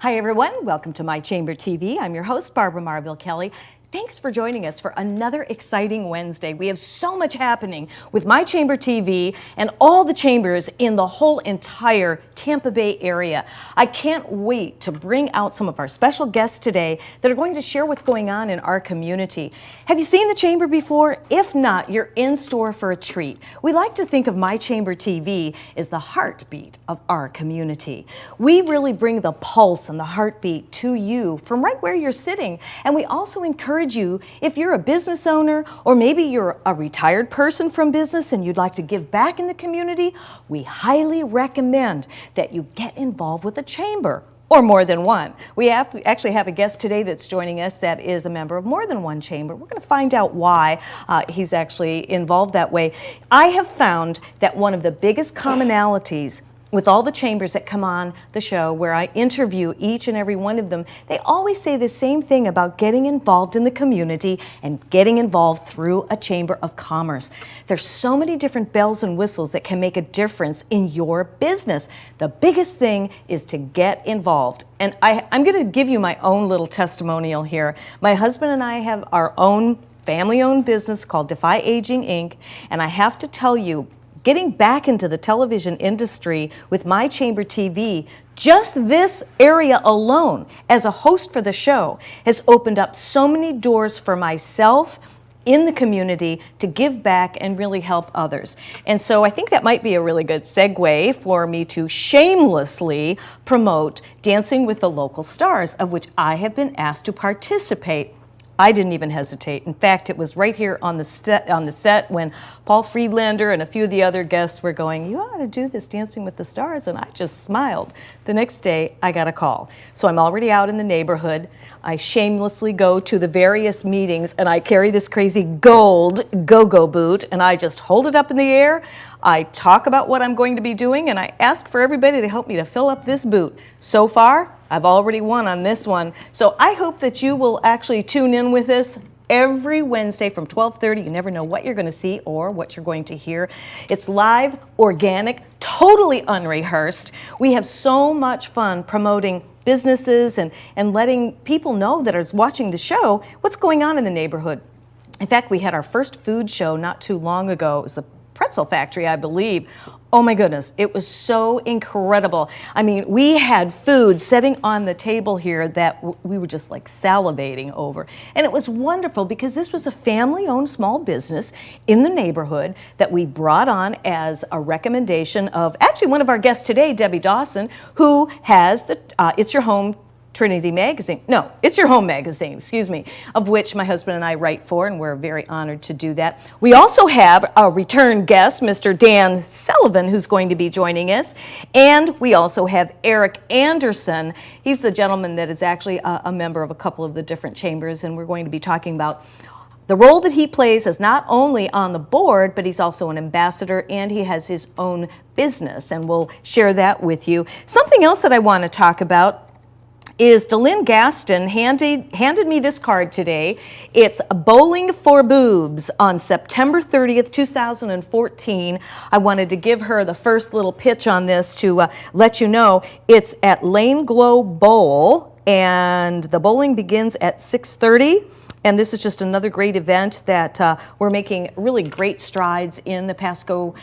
Hi everyone, welcome to My Chamber TV. I'm your host, Barbara Marville Kelly. Thanks for joining us for another exciting Wednesday. We have so much happening with My Chamber TV and all the chambers in the whole entire Tampa Bay area. I can't wait to bring out some of our special guests today that are going to share what's going on in our community. Have you seen the chamber before? If not, you're in store for a treat. We like to think of My Chamber TV as the heartbeat of our community. We really bring the pulse and the heartbeat to you from right where you're sitting, and we also encourage you, if you're a business owner or maybe you're a retired person from business and you'd like to give back in the community, we highly recommend that you get involved with a chamber or more than one. We actually have a guest today that's joining us that is a member of more than one chamber. We're going to find out why he's actually involved that way. I have found that one of the biggest commonalities with all the chambers that come on the show where I interview each and every one of them, they always say the same thing about getting involved in the community and getting involved through a chamber of commerce. There's so many different bells and whistles that can make a difference in your business. The biggest thing is to get involved. And I'm going to give you my own little testimonial here. My husband and I have our own family-owned business called Defy Aging Inc. And I have to tell you, getting back into the television industry with My Chamber TV, just this area alone, as a host for the show, has opened up so many doors for myself in the community to give back and really help others. And so I think that might be a really good segue for me to shamelessly promote Dancing with the Local Stars, of which I have been asked to participate. I didn't even hesitate. In fact, it was right here on the set when Paul Friedlander and a few of the other guests were going, "You ought to do this Dancing with the Stars," and I just smiled. The next day, I got a call. So I'm already out in the neighborhood. I shamelessly go to the various meetings, and I carry this crazy gold go-go boot, and I just hold it up in the air. I talk about what I'm going to be doing, and I ask for everybody to help me to fill up this boot. So far, I've already won on this one. So I hope that you will actually tune in with us every Wednesday from 12:30. You never know what you're going to see or what you're going to hear. It's live, organic, totally unrehearsed. We have so much fun promoting businesses and letting people know that are watching the show what's going on in the neighborhood. In fact, we had our first food show not too long ago. It was the Pretzel Factory, I believe. Oh my goodness, it was so incredible. I mean, we had food sitting on the table here that we were just like salivating over. And it was wonderful because this was a family-owned small business in the neighborhood that we brought on as a recommendation of actually one of our guests today, Debbie Dawson, who has the It's Your Home Trinity magazine. No, It's Your Home magazine, excuse me, of which my husband and I write for, and we're very honored to do that. We also have a return guest, Mr. Dan Sullivan, who's going to be joining us. And we also have Eric Anderson. He's the gentleman that is actually a member of a couple of the different chambers, and we're going to be talking about the role that he plays as not only on the board, but he's also an ambassador, and he has his own business, and we'll share that with you. Something else that I want to talk about is Delynn Gaston handed me this card today. It's Bowling for Boobs on September 30th, 2014. I wanted to give her the first little pitch on this to let you know. It's at Lane Glow Bowl, and the bowling begins at 6:30. And this is just another great event that we're making really great strides in the Pasco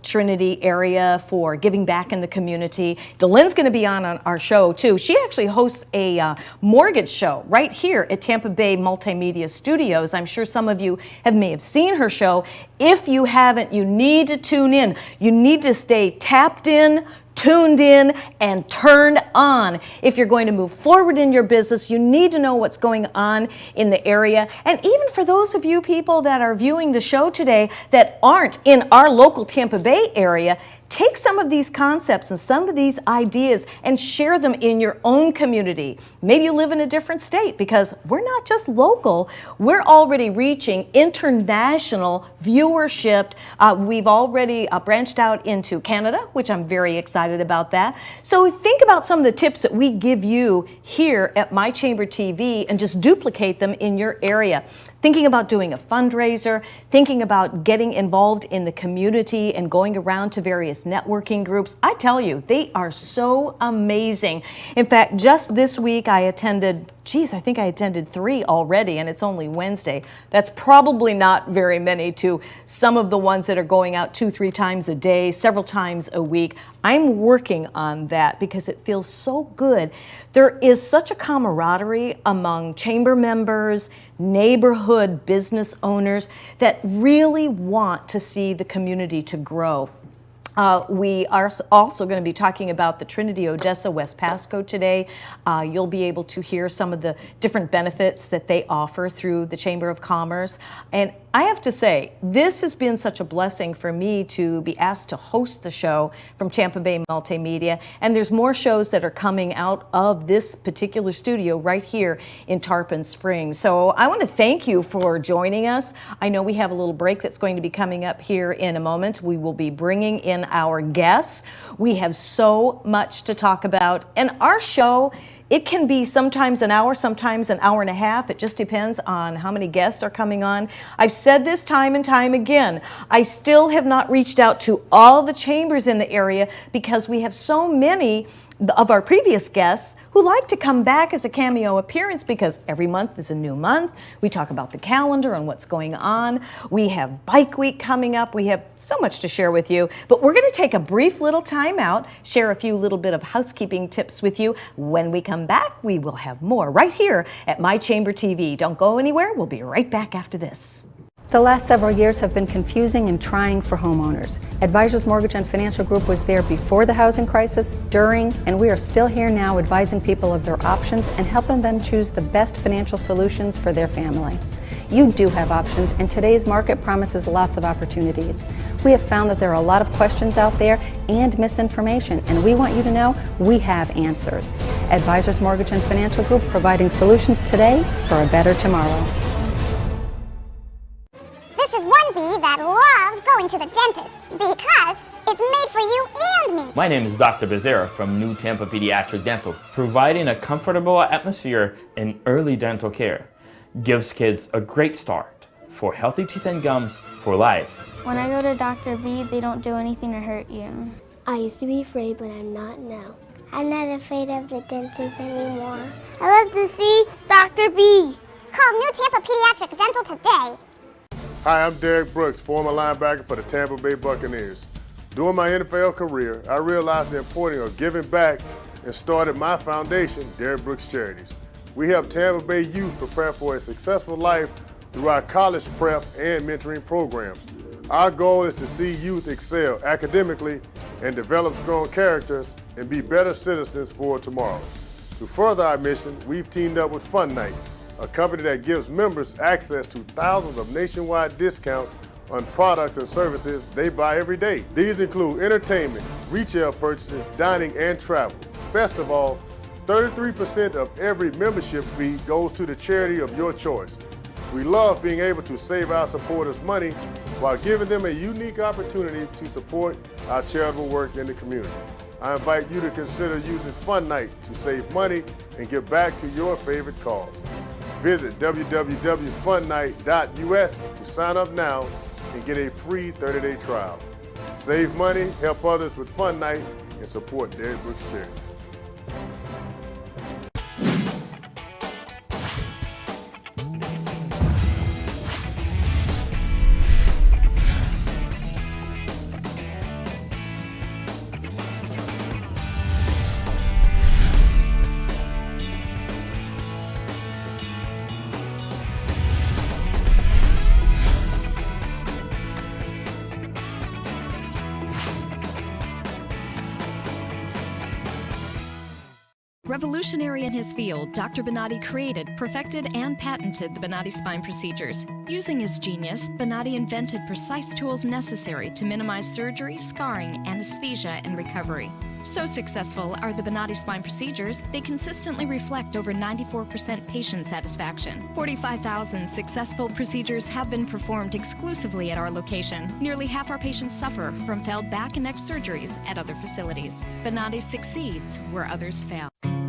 Trinity area for giving back in the community. Delynn's going to be on our show too. She actually hosts a mortgage show right here at Tampa Bay Multimedia Studios. I'm sure some of you may have seen her show. If you haven't, you need to tune in. You need to stay tapped in, tuned in, and turned on. If you're going to move forward in your business, you need to know what's going on in the area. And even for those of you people that are viewing the show today that aren't in our local Tampa Bay area, take some of these concepts and some of these ideas and share them in your own community. Maybe you live in a different state, because we're not just local, we're already reaching international viewership. We've already branched out into Canada, which I'm very excited about that. So think about some of the tips that we give you here at My Chamber TV and just duplicate them in your area. thinking about doing a fundraiser, thinking about getting involved in the community and going around to various networking groups. I tell you, they are so amazing. In fact, just this week I attended, I think I attended 3 already, and it's only Wednesday. That's probably not very many to some of the ones that are going out 2-3 times a day, several times a week. I'm working on that because it feels so good. There is such a camaraderie among chamber members, neighborhood business owners that really want to see the community to grow. We are also going to be talking about the Trinity Odessa West Pasco today. You'll be able to hear some of the different benefits that they offer through the Chamber of Commerce. And I have to say, this has been such a blessing for me to be asked to host the show from Tampa Bay Multimedia. And there's more shows that are coming out of this particular studio right here in Tarpon Springs. So I want to thank you for joining us. I know we have a little break that's going to be coming up here in a moment. We will be bringing in our guests. We have so much to talk about. And our show, it can be sometimes an hour, sometimes an hour and a half. It just depends on how many guests are coming on. I've said this time and time again. I still have not reached out to all the chambers in the area because we have so many of our previous guests who like to come back as a cameo appearance because every month is a new month. We talk about the calendar and what's going on. We have Bike Week coming up. We have so much to share with you, but we're going to take a brief little time out, share a few little bit of housekeeping tips with you. When we come back, we will have more right here at My Chamber TV. Don't go anywhere. We'll be right back after this. The last several years have been confusing and trying for homeowners. Advisors Mortgage and Financial Group was there before the housing crisis, during, and we are still here now advising people of their options and helping them choose the best financial solutions for their family. You do have options, and today's market promises lots of opportunities. We have found that there are a lot of questions out there and misinformation, and we want you to know we have answers. Advisors Mortgage and Financial Group, providing solutions today for a better tomorrow. This is one bee that loves going to the dentist because it's made for you and me. My name is Dr. Becerra from New Tampa Pediatric Dental, providing a comfortable atmosphere in early dental care. Gives kids a great start for healthy teeth and gums for life. When I go to Dr. B, they don't do anything to hurt you. I used to be afraid, but I'm not now. I'm not afraid of the dentist anymore. I love to see Dr. B. Call New Tampa Pediatric Dental today. Hi, I'm Derek Brooks, former linebacker for the Tampa Bay Buccaneers. During my NFL career, I realized the importance of giving back and started my foundation, Derek Brooks Charities. We help Tampa Bay youth prepare for a successful life through our college prep and mentoring programs. Our goal is to see youth excel academically and develop strong characters and be better citizens for tomorrow. To further our mission, we've teamed up with Fun Night, a company that gives members access to thousands of nationwide discounts on products and services they buy every day. These include entertainment, retail purchases, dining, and travel. Best of all, 33% of every membership fee goes to the charity of your choice. We love being able to save our supporters money while giving them a unique opportunity to support our charitable work in the community. I invite you to consider using Fun Night to save money and give back to your favorite cause. Visit www.funnight.us to sign up now and get a free 30-day trial. Save money, help others with Fun Night, and support Derek Brooks Charities. Revolutionary in his field, Dr. Bonatti created, perfected, and patented the Bonatti spine procedures. Using his genius, Bonatti invented precise tools necessary to minimize surgery, scarring, anesthesia, and recovery. So successful are the Bonatti spine procedures, they consistently reflect over 94% patient satisfaction. 45,000 successful procedures have been performed exclusively at our location. Nearly half our patients suffer from failed back and neck surgeries at other facilities. Bonatti succeeds where others fail.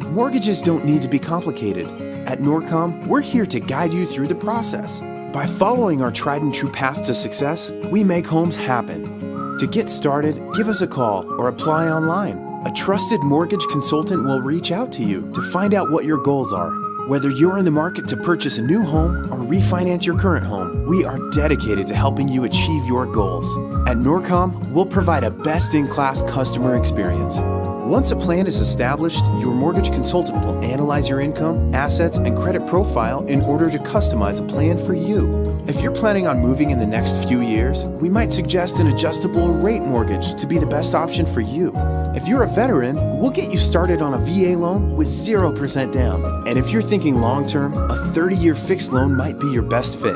Mortgages don't need to be complicated. At Norcom, we're here to guide you through the process. By following our tried and true path to success, we make homes happen. To get started, give us a call or apply online. A trusted mortgage consultant will reach out to you to find out what your goals are. Whether you're in the market to purchase a new home or refinance your current home, we are dedicated to helping you achieve your goals. At Norcom, we'll provide a best-in-class customer experience. Once a plan is established, your mortgage consultant will analyze your income, assets, and credit profile in order to customize a plan for you. If you're planning on moving in the next few years, we might suggest an adjustable rate mortgage to be the best option for you. If you're a veteran, we'll get you started on a VA loan with 0% down. And if you're thinking long-term, a 30-year fixed loan might be your best fit.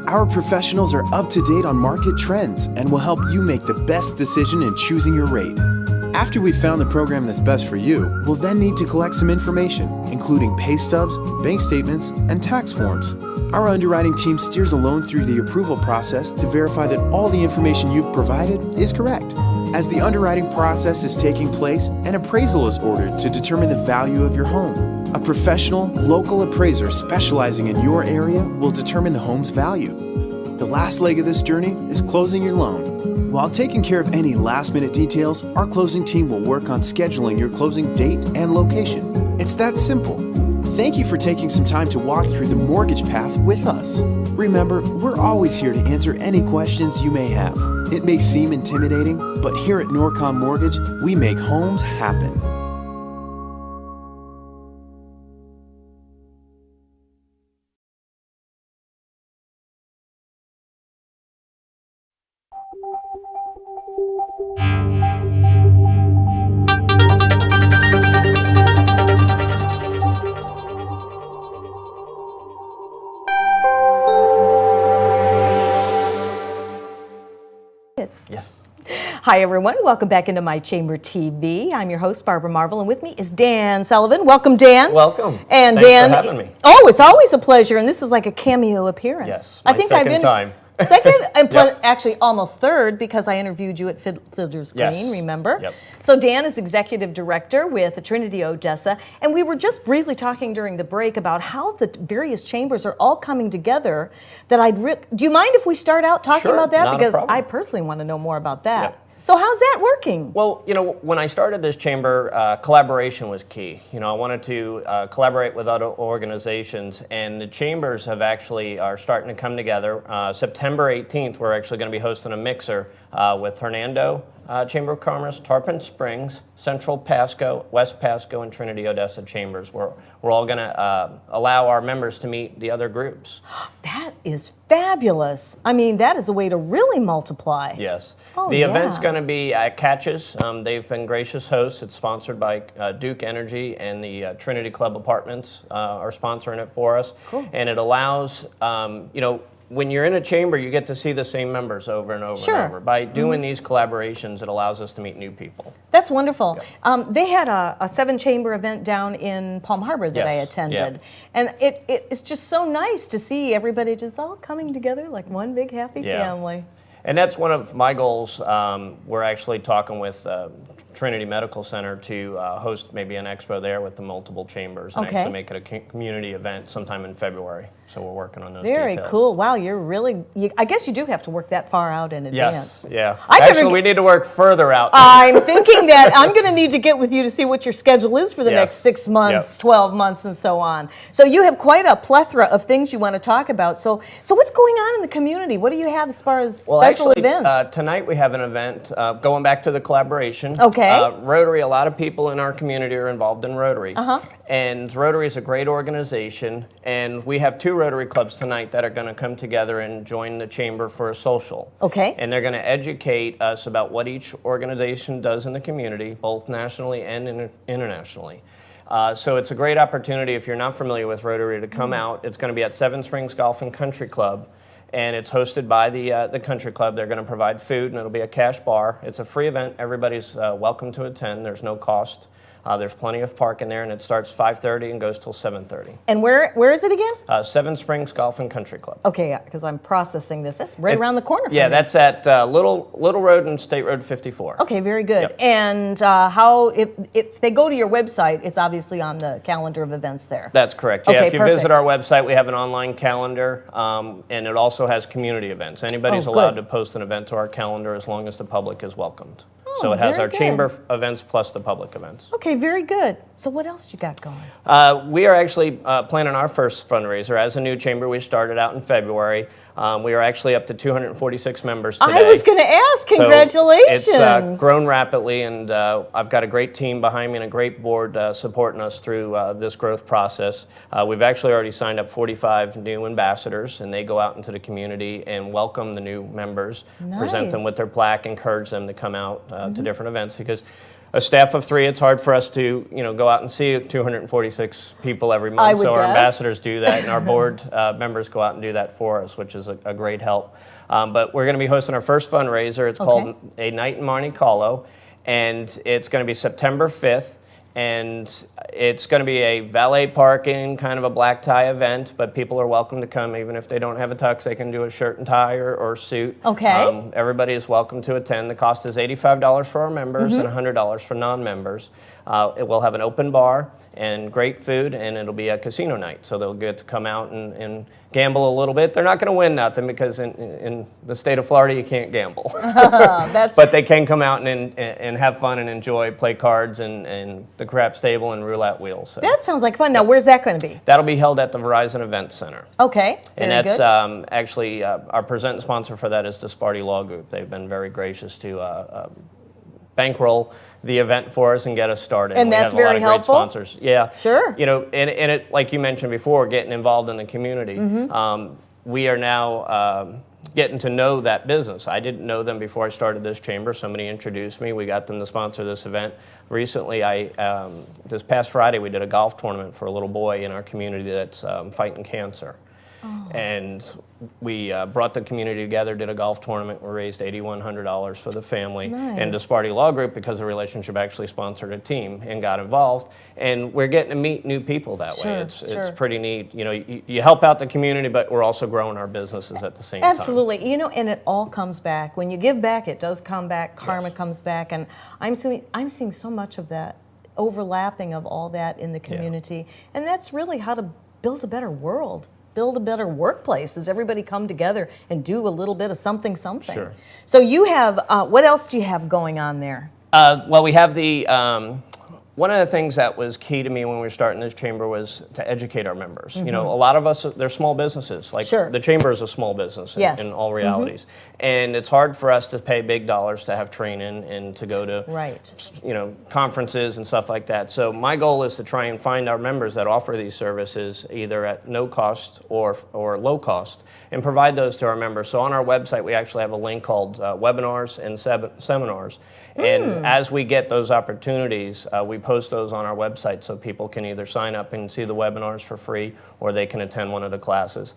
Our professionals are up to date on market trends and will help you make the best decision in choosing your rate. After we've found the program that's best for you, we'll then need to collect some information, including pay stubs, bank statements, and tax forms. Our underwriting team steers a loan through the approval process to verify that all the information you've provided is correct. As the underwriting process is taking place, an appraisal is ordered to determine the value of your home. A professional, local appraiser specializing in your area will determine the home's value. The last leg of this journey is closing your loan. While taking care of any last-minute details, our closing team will work on scheduling your closing date and location. It's that simple. Thank you for taking some time to walk through the mortgage path with us. Remember, we're always here to answer any questions you may have. It may seem intimidating, but here at Norcom Mortgage, we make homes happen. Yes. Hi, everyone. Welcome back into My Chamber TV. I'm your host, Barbara Marvel, and with me is Dan Sullivan. Welcome, Dan. Welcome. And Thanks Dan, for having me. Oh, it's always a pleasure, and this is like a cameo appearance. Yes, my second time. Second, and Yep. actually almost third, because I interviewed you at Fiddler's Green, Yes. remember? Yep. So Dan is executive director with the Trinity Odessa, and we were just briefly talking during the break about how the various chambers are all coming together. Do you mind if we start out talking Sure, about that? not a Because problem. I personally want to know more about that. Yep. So how's that working? Well, you know, when I started this chamber, collaboration was key. You know, I wanted to collaborate with other organizations, and the chambers are starting to come together. September 18th, we're actually going to be hosting a mixer with Hernando Chamber of Commerce, Tarpon Springs, Central Pasco, West Pasco, and Trinity Odessa chambers. We're all going to allow our members to meet the other groups. That is fabulous. I mean, that is a way to really multiply. Yes. Oh, the event's yeah. going to be at Catches. They've been gracious hosts. It's sponsored by Duke Energy, and the Trinity Club Apartments are sponsoring it for us. Cool. And it allows, you know, when you're in a chamber, you get to see the same members over and over Sure. and over. By doing these collaborations, it allows us to meet new people. That's wonderful. They had a 7-chamber event down in Palm Harbor that I Yes, attended. yeah. And it's just so nice to see everybody just all coming together like one big happy Yeah. family. And that's one of my goals. We're actually talking with Trinity Medical Center to host maybe an expo there with the multiple chambers and Okay. actually make it a community event sometime in February. So we're working on those Very details. cool. Wow, you're really, I guess you do have to work that far out in advance. Yes, yeah. I better Actually, we need to work further out. I'm thinking that I'm going to need to get with you to see what your schedule is for the Yes. next 6 months, Yep. 12 months, and so on. So you have quite a plethora of things you want to talk about. So what's going on in the community? What do you have as far as special events? Tonight we have an event going back to the collaboration. Okay. Rotary, a lot of people in our community are involved in Rotary. Uh-huh. And Rotary is a great organization, and we have 2 Rotary clubs tonight that are going to come together and join the chamber for a social. Okay. And they're going to educate us about what each organization does in the community, both nationally and internationally. So it's a great opportunity, if you're not familiar with Rotary, to come out. It's going to be at Seven Springs Golf and Country Club, and it's hosted by the country club. They're going to provide food, and it'll be a cash bar. It's a free event. Everybody's welcome to attend. There's no cost. There's plenty of parking there, and it starts 5:30 and goes till 7:30. And where is it again? Seven Springs Golf and Country Club. Okay, yeah, because I'm processing this. That's right around the corner from Yeah, me. that's at Little Road and State Road 54. Okay, very good. Yep. And how, if they go to your website, it's obviously on the calendar of events there. That's correct. Yeah, Okay, if you visit perfect. our website, we have an online calendar, and it also has community events. Anybody's Oh, allowed good. to post an event to our calendar as long as the public is welcomed. So Oh, it has very our good. chamber events plus the public events. Okay, very good. So what else you got going? We are actually planning our first fundraiser. As a new chamber, we started out in February. We are actually up to 246 members today. I was going to ask. So Congratulations. it's grown rapidly, and I've got a great team behind me and a great board supporting us through this growth process. We've actually already signed up 45 new ambassadors, and they go out into the community and welcome the new members, present them Nice. with their plaque, encourage them to come out to different events, because a staff of 3, it's hard for us to go out and see 246 people every month. I would So our guess. ambassadors do that, and our board members go out and do that for us, which is a great help. But we're going to be hosting our first fundraiser. It's called A Night in Monte Carlo, and it's going to be September 5th. And it's going to be a valet parking, kind of a black tie event, but people are welcome to come. Even if they don't have a tux, they can do a shirt and tie or suit. Okay. Everybody is welcome to attend. The cost is $85 for our members and $100 for non-members. It will have an open bar and great food, and it'll be a casino night, so they'll get to come out and gamble a little bit. They're not going to win nothing, because in the state of Florida you can't gamble. But they can come out and have fun and enjoy, play cards and the craps table and roulette wheels. So That sounds like fun. Now, where's that going to be? that'll be held at the Verizon Event Center. Okay, And very that's good. actually our present sponsor for that is the Sparty Law Group. They've been very gracious to bankroll the event for us and get us started. And we that's have a lot very of great helpful? sponsors. Yeah, Sure. and it, like you mentioned before, getting involved in the community. We are now getting to know that business. I didn't know them before I started this chamber. Somebody introduced me. We got them to sponsor this event. Recently, this past Friday, we did a golf tournament for a little boy in our community that's fighting cancer. And we brought the community together, did a golf tournament. We raised $8,100 for the family. And the Nice. Sparty Law Group, because the relationship, actually sponsored a team and got involved. And we're getting to meet new people that Sure, way. It's sure. pretty neat. You help out the community, but we're also growing our businesses at the same time. Absolutely. And it all comes back. When you give back, it does come back. Karma comes back. And I'm seeing so much of that overlapping of all that in the community. And that's really how to build a better world. Build a better workplace as everybody come together and do a little bit of something. Sure. So you have, what else do you have going on there? Well, we have the, one of the things that was key to me when we were starting this chamber was to educate our members. A lot of us, they're small businesses. Like Sure. the chamber is a small business in, Yes. in all realities. And it's hard for us to pay big dollars to have training and to go to Right. conferences and stuff like that. So my goal is to try and find our members that offer these services either at no cost or low cost and provide those to our members. So on our website, we actually have a link called webinars and seminars. And as we get those opportunities, we post those on our website so people can either sign up and see the webinars for free or they can attend one of the classes.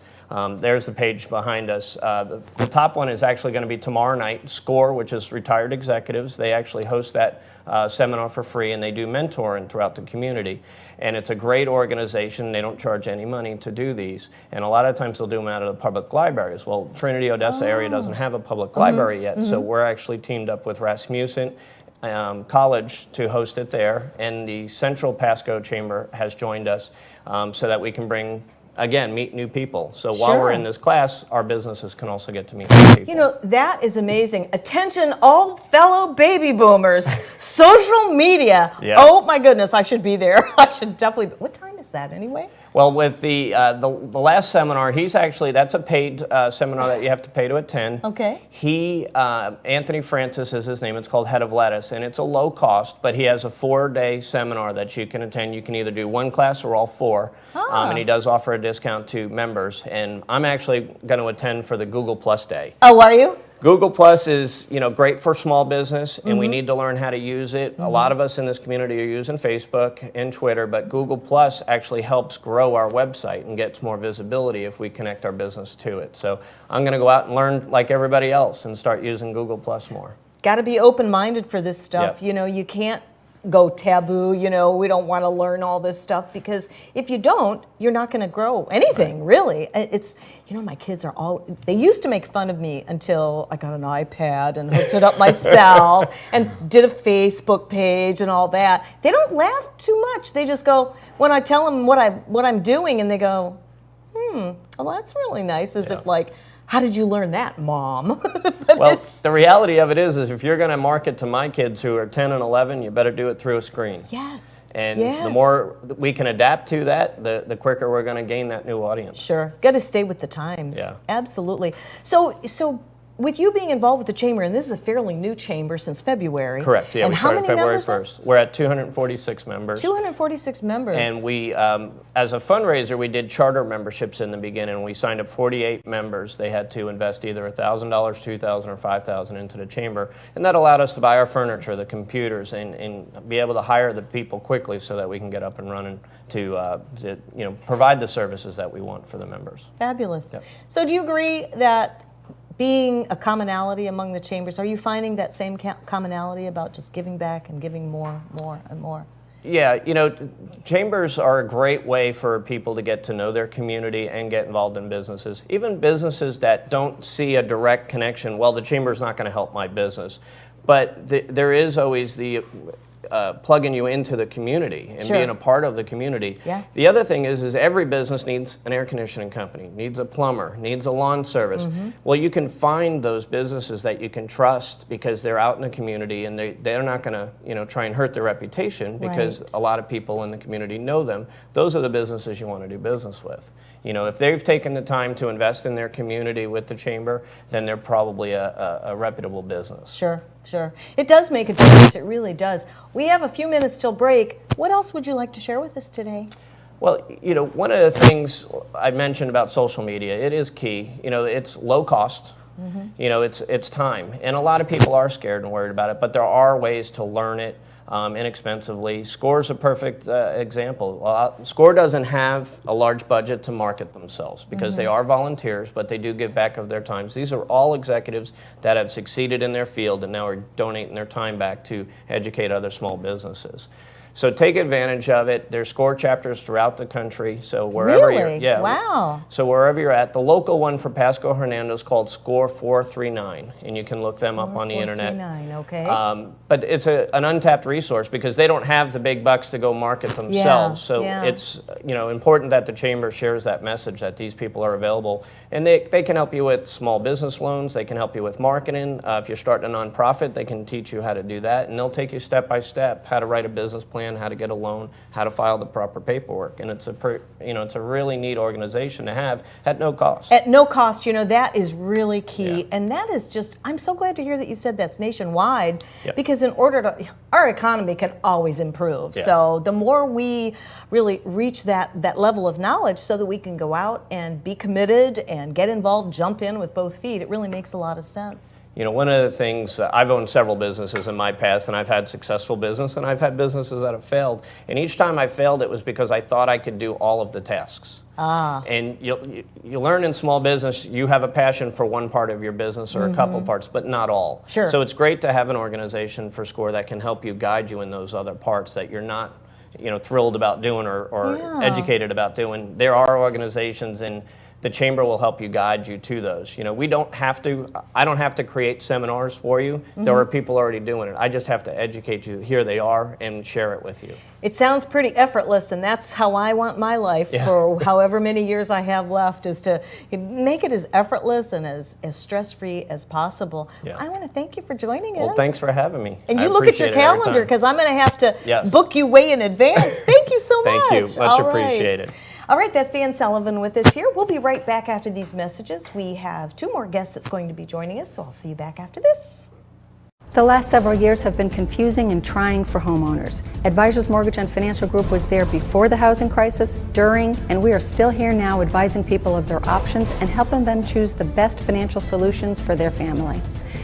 There's the page behind us. The top one is actually going to be tomorrow night. SCORE, which is Retired Executives, they actually host that seminar for free, and they do mentoring throughout the community. And it's a great organization. They don't charge any money to do these. And a lot of times they'll do them out of the public libraries. Well, Trinity Odessa area doesn't have a public library yet, so we're actually teamed up with Rasmussen College to host it there. And the Central Pasco Chamber has joined us so that we can bring, again, meet new people. So while Sure. we're in this class, our businesses can also get to meet new people. That is amazing. Attention, all fellow baby boomers. Social media. Yeah. Oh my goodness, I should be there. I should definitely. What time is that anyway? Well, with the last seminar, that's a paid seminar that you have to pay to attend. Okay. Anthony Francis is his name. It's called Head of Lettuce, and it's a low cost, but he has a 4-day seminar that you can attend. You can either do one class or all 4, and he does offer a discount to members. And I'm actually going to attend for the Google Plus Day. Oh, are you? Google Plus is, great for small business, and we need to learn how to use it. A lot of us in this community are using Facebook and Twitter, but Google Plus actually helps grow our website and gets more visibility if we connect our business to it. So I'm going to go out and learn like everybody else and start using Google Plus more. Got to be open-minded for this stuff. Yep. You can't go taboo, you know, we don't want to learn all this stuff, because if you don't, you're not going to grow anything, really. It's, you know, my kids are they used to make fun of me until I got an iPad and hooked it up myself and did a Facebook page and all that. They don't laugh too much. They just go, when I tell them what I'm doing, and they go, well, that's really nice, as if like, how did you learn that, Mom? Well, the reality of it is if you're going to market to my kids who are 10 and 11, you better do it through a screen. Yes. And the more we can adapt to that, the quicker we're going to gain that new audience. Sure. Got to stay with the times. Yeah. Absolutely. So with you being involved with the chamber, and this is a fairly new chamber since February. Correct. Yeah, and we how started many February members 1st. We're at 246 members. 246 members. And we, as a fundraiser, we did charter memberships in the beginning. We signed up 48 members. They had to invest either $1,000, $2,000, or $5,000 into the chamber. And that allowed us to buy our furniture, the computers, and be able to hire the people quickly so that we can get up and running to you know, provide the services that we want for the members. Fabulous. Yep. So do you agree that being a commonality among the chambers, are you finding that same commonality about just giving back and giving more and more? Yeah, you know, chambers are a great way for people to get to know their community and get involved in businesses. Even businesses that don't see a direct connection, well, the chamber's not going to help my business. But there is always the plugging you into the community and being a part of the community. Yeah. The other thing is every business needs an air conditioning company, needs a plumber, needs a lawn service. Well, you can find those businesses that you can trust because they're out in the community, and they're not going to, you know, try and hurt their reputation because a lot of people in the community know them. Those are the businesses you want to do business with. You know, if they've taken the time to invest in their community with the chamber, then they're probably a reputable business. Sure. Sure. It does make a difference. It really does. We have a few minutes till break. What else would you like to share with us today? Well, you know, one of the things I mentioned about social media, it is key. You know, it's low cost. You know, it's time. And a lot of people are scared and worried about it, but there are ways to learn it inexpensively. SCORE's a perfect example. SCORE doesn't have a large budget to market themselves because they are volunteers, but they do give back of their times. These are all executives that have succeeded in their field and now are donating their time back to educate other small businesses. So take advantage of it. There's SCORE chapters throughout the country. So wherever Really? you're, Wow. So wherever you're at, the local one for Pasco Hernando is called SCORE 439, and you can look them up on the internet. 439, okay. But it's an untapped resource because they don't have the big bucks to go market themselves. So it's, you know, important that the chamber shares that message that these people are available, and they can help you with small business loans. They can help you with marketing. If you're starting a nonprofit, they can teach you how to do that, and they'll take you step by step how to write a business plan, how to get a loan, how to file the proper paperwork, and it's it's a really neat organization to have at no cost. At no cost, you know, that is really key, and that is just, I'm so glad to hear that you said that's nationwide, because in order to, our economy can always improve. So the more we really reach that level of knowledge so that we can go out and be committed and get involved, jump in with both feet, it really makes a lot of sense. You know, one of the things, I've owned several businesses in my past, and I've had successful business, and I've had businesses that have failed. And each time I failed, it was because I thought I could do all of the tasks. And you learn in small business, you have a passion for one part of your business or a couple parts, but not all. Sure. So it's great to have an organization for SCORE that can help you guide you in those other parts that you're not, you know, thrilled about doing or educated about doing. There are organizations, and the chamber will help you guide you to those. You know, I don't have to create seminars for you. There are people already doing it. I just have to educate you. Here they are, and share it with you. It sounds pretty effortless, and that's how I want my life for however many years I have left, is to make it as effortless and as stress-free as possible. I want to thank you for joining us. Well, thanks for having me. And you look at your calendar, because I'm going to have to book you way in advance. Thank you so much. Thank you. Much appreciated. All right, that's Dan Sullivan with us here. We'll be right back after these messages. We have 2 more guests that's going to be joining us, so I'll see you back after this. The last several years have been confusing and trying for homeowners. Advisors Mortgage and Financial Group was there before the housing crisis, during, and we are still here now advising people of their options and helping them choose the best financial solutions for their family.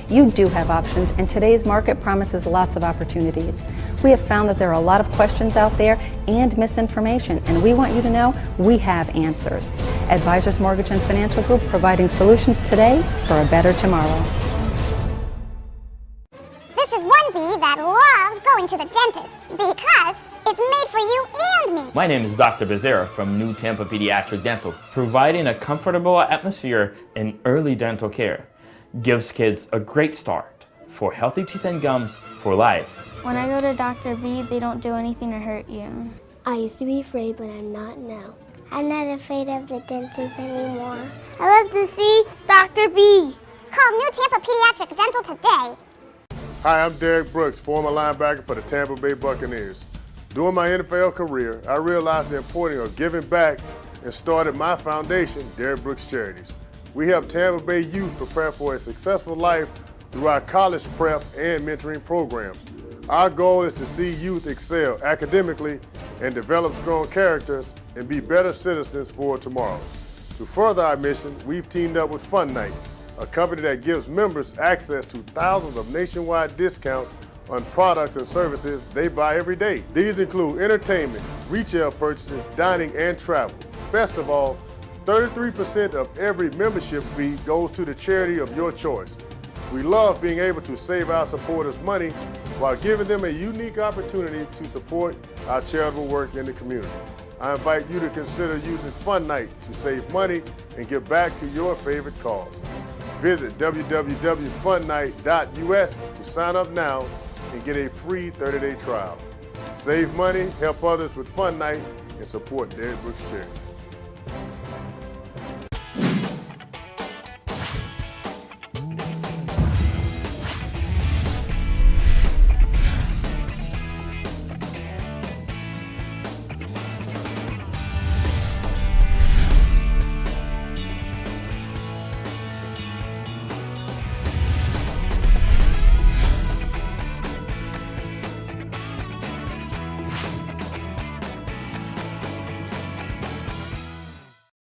You do have options, and today's market promises lots of opportunities. We have found that there are a lot of questions out there and misinformation, and we want you to know we have answers. Advisors Mortgage and Financial Group, providing solutions today for a better tomorrow. This is one bee that loves going to the dentist because it's made for you and me. My name is Dr. Becerra from New Tampa Pediatric Dental, providing a comfortable atmosphere in early dental care. Gives kids a great start for healthy teeth and gums for life. When I go to Dr. B, they don't do anything to hurt you. I used to be afraid, but I'm not now. I'm not afraid of the dentist anymore. I love to see Dr. B. Call New Tampa Pediatric Dental today. Hi, I'm Derek Brooks, former linebacker for the Tampa Bay Buccaneers. During my NFL career, I realized the importance of giving back and started my foundation, Derek Brooks Charities. We help Tampa Bay youth prepare for a successful life through our college prep and mentoring programs. Our goal is to see youth excel academically and develop strong characters and be better citizens for tomorrow. To further our mission, we've teamed up with Fun Night, a company that gives members access to thousands of nationwide discounts on products and services they buy every day. These include entertainment, retail purchases, dining, and travel. Best of all, 33% of every membership fee goes to the charity of your choice. We love being able to save our supporters money while giving them a unique opportunity to support our charitable work in the community. I invite you to consider using Fun Night to save money and give back to your favorite cause. Visit www.funnight.us to sign up now and get a free 30-day trial. Save money, help others with Fun Night, and support Derek Brooks Charities.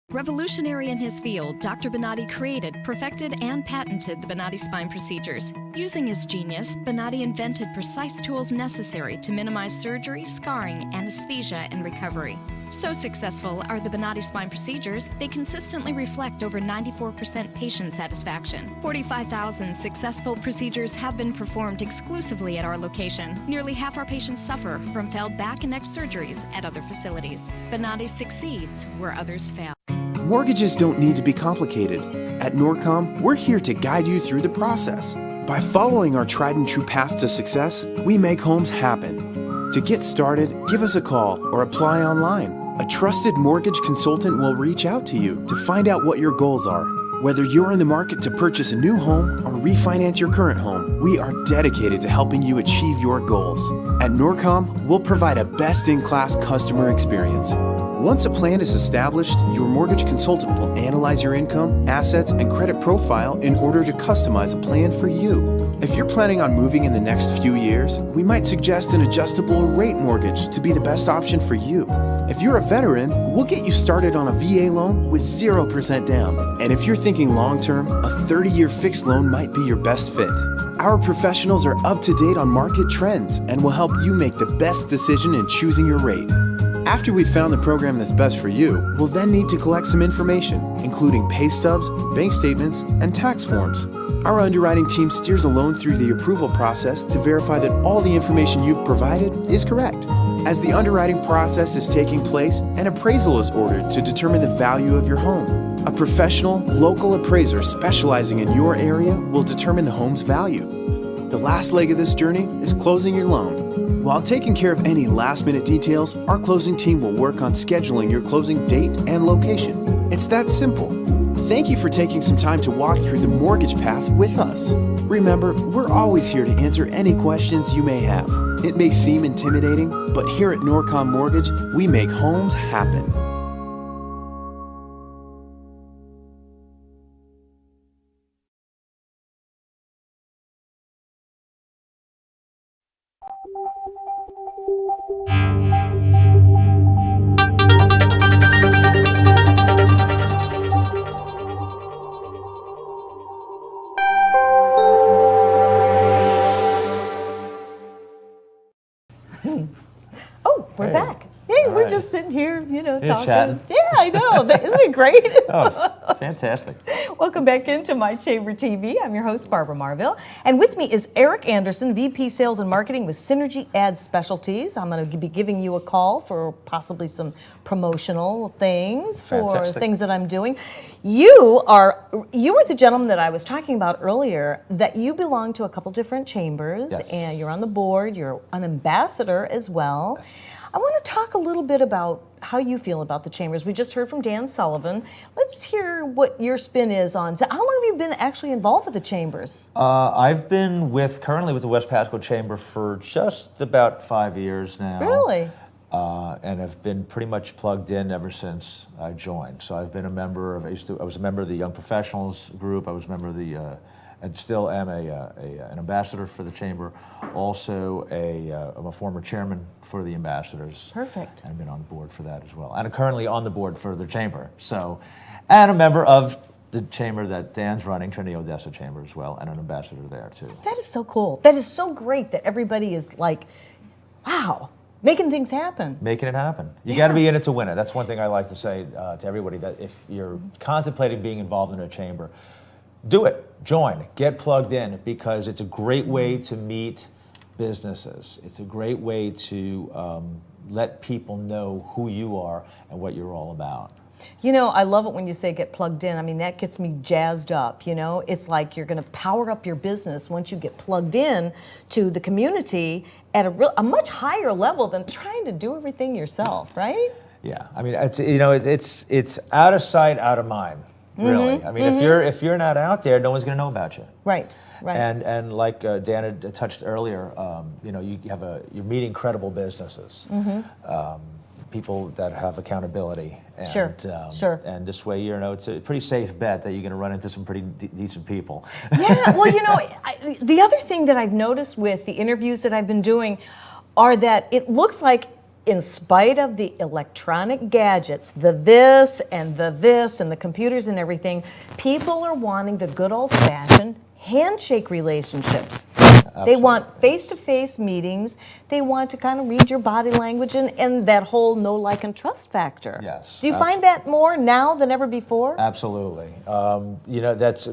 Revolutionary in his field, Dr. Bonatti created, perfected, and patented the Bonatti spine procedures. Using his genius, Bonatti invented precise tools necessary to minimize surgery, scarring, anesthesia, and recovery. So successful are the Bonatti spine procedures, they consistently reflect over 94% patient satisfaction. 45,000 successful procedures have been performed exclusively at our location. Nearly half our patients suffer from failed back and neck surgeries at other facilities. Bonatti succeeds where others fail. Mortgages don't need to be complicated. At Norcom, we're here to guide you through the process. By following our tried and true path to success, we make homes happen. To get started, give us a call or apply online. A trusted mortgage consultant will reach out to you to find out what your goals are. Whether you're in the market to purchase a new home or refinance your current home, we are dedicated to helping you achieve your goals. At Norcom, we'll provide a best-in-class customer experience. Once a plan is established, your mortgage consultant will analyze your income, assets, and credit profile in order to customize a plan for you. If you're planning on moving in the next few years, we might suggest an adjustable rate mortgage to be the best option for you. If you're a veteran, we'll get you started on a VA loan with 0% down. And if you're thinking long-term, a 30-year fixed loan might be your best fit. Our professionals are up to date on market trends and will help you make the best decision in choosing your rate. After we've found the program that's best for you, we'll then need to collect some information, including pay stubs, bank statements, and tax forms. Our underwriting team steers a loan through the approval process to verify that all the information you've provided is correct. As the underwriting process is taking place, an appraisal is ordered to determine the value of your home. A professional, local appraiser specializing in your area will determine the home's value. The last leg of this journey is closing your loan. While taking care of any last-minute details, our closing team will work on scheduling your closing date and location. It's that simple. Thank you for taking some time to walk through the mortgage path with us. Remember, we're always here to answer any questions you may have. It may seem intimidating, but here at Norcom Mortgage, we make homes happen. Oh, we're back. Hey, we're just sitting here, talking. chatting. Yeah, I know. Isn't it great? Oh, fantastic. Welcome back into My Chamber TV. I'm your host, Barbara Marville. And with me is Eric Anderson, VP Sales and Marketing with Synergy Ad Specialties. I'm going to be giving you a call for possibly some promotional things for Fantastic. things that I'm doing. You were the gentleman that I was talking about earlier, that you belong to a couple different chambers, Yes. and you're on the board, you're an ambassador as well. I want to talk a little bit about how you feel about the chambers. We just heard from Dan Sullivan. Let's hear what your spin is on. So how long have you been actually involved with the chambers? I've been currently with the West Pasco Chamber for just about 5 years now. Really? And have been pretty much plugged in ever since I joined. So I've been a member of, I was a member of the Young Professionals group. I was a member of the, and still am an ambassador for the chamber. Also, I'm a former chairman for the ambassadors. Perfect. And I've been on board for that as well. And I'm currently on the board for the chamber. So, and a member of the chamber that Dan's running, Trinity Odessa Chamber as well, and an ambassador there too. That is so cool. That is so great that everybody is like, wow, making things happen. Making it happen. You got to be in it to win it. That's one thing I like to say to everybody, that if you're contemplating being involved in a chamber, do it. Join. Get plugged in, because it's a great way to meet businesses. It's a great way to let people know who you are and what you're all about. I love it when you say get plugged in. I mean, that gets me jazzed up, It's like you're going to power up your business once you get plugged in to the community at a much higher level than trying to do everything yourself, right? Yeah. I mean, it's out of sight, out of mind, really. I mean, if you're not out there, no one's going to know about you. Right. Right. And like Dan had touched earlier, you're meeting credible businesses. People that have accountability. And, Sure. And this way, it's a pretty safe bet that you're going to run into some pretty decent people. Yeah, well, the other thing that I've noticed with the interviews that I've been doing are that it looks like, in spite of the electronic gadgets, the this and the computers and everything, people are wanting the good old-fashioned handshake relationships. They want face-to-face meetings. They want to kind of read your body language and that whole know, like, and trust factor. Yes. Do you find that more now than ever before? Absolutely.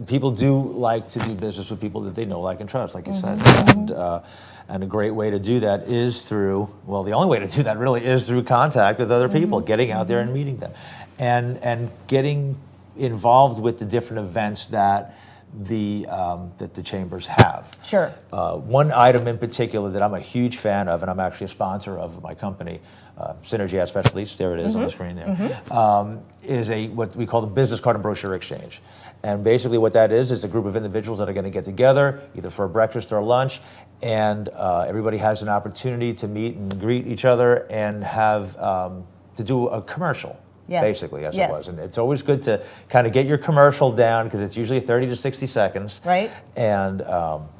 People do like to do business with people that they know, like, and trust, like you said. And a great way to do that is the only way to do that really is through contact with other people, getting out there and meeting them, and getting involved with the different events that the chambers have. Sure. One item in particular that I'm a huge fan of, and I'm actually a sponsor of my company, Synergy Ad Specialties, there it is on the screen there, is what we call the business card and brochure exchange. And basically what that is a group of individuals that are going to get together, either for a breakfast or a lunch, and everybody has an opportunity to meet and greet each other and have to do a commercial. Yes. Basically, as it was. And it's always good to kind of get your commercial down, because it's usually 30 to 60 seconds. Right. And